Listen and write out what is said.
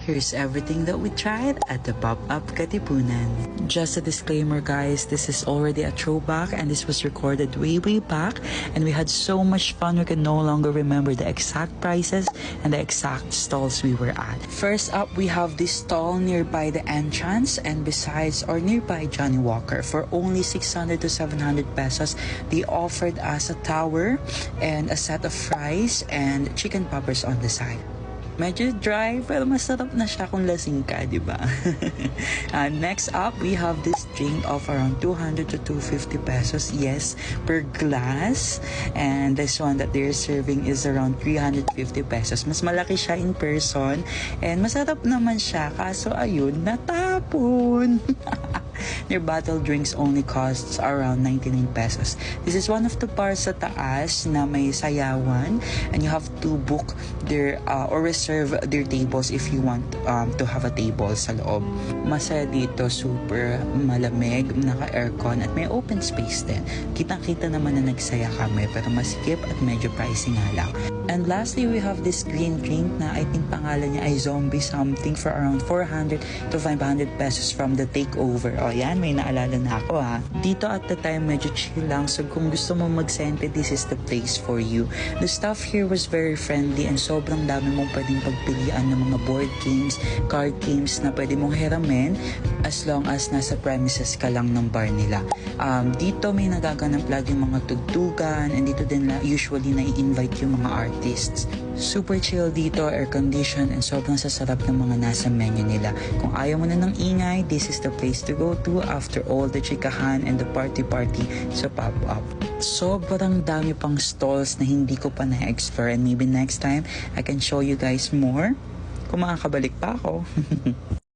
Here's everything that we tried at the Pop-Up Katipunan. Just a disclaimer guys, this is already a throwback and this was recorded way back, and we had so much fun we can no longer remember the exact prices and the exact stalls we were at. First up, we have this stall nearby the entrance and besides or nearby Johnny Walker. For only 600 to 700 pesos, they offered us a tower and a set of fries and chicken poppers on the side. Medyo dry, pero masarap na siya kung lasing ka, di ba? Next up, we have this drink of around 200 to 250 pesos, yes, per glass. And this one that they're serving is around 350 pesos. Mas malaki siya in person. And masarap naman siya, kaso ayun, natapon. Their bottle drinks only costs around 99 pesos. This is one of the bars sa taas na may sayawan, and you have to book their or reserve their tables if you want to have a table sa loob. Masaya dito, super malamig, naka-aircon at may open space din. Kitang-kita naman na nagsaya kami pero masikip at medyo pricey nga lang. And lastly, we have this green drink na I think pangalan niya ay Zombie something for around 400 to 500 pesos from the takeover. O yan, may naalala na ako ha. Dito at the time, medyo chill lang. So kung gusto mo mag-sente, this is the place for you. The staff here was very friendly and sobrang dami mong pwedeng pagpilian ng mga board games, card games na pwede mong hiramin as long as nasa premises ka lang ng bar nila. Dito may nagaganap lagi yung mga tugtugan and dito din usually na-i-invite yung mga artists. Super chill dito, air condition and sobrang sasarap ng mga nasa menu nila. Kung ayaw mo na ng ingay, this is the place to go to after all the chikahan and the party sa Pop-Up. Sobrang dami pang stalls na hindi ko pa na-explore and maybe next time I can show you guys more kung makakabalik pa ako.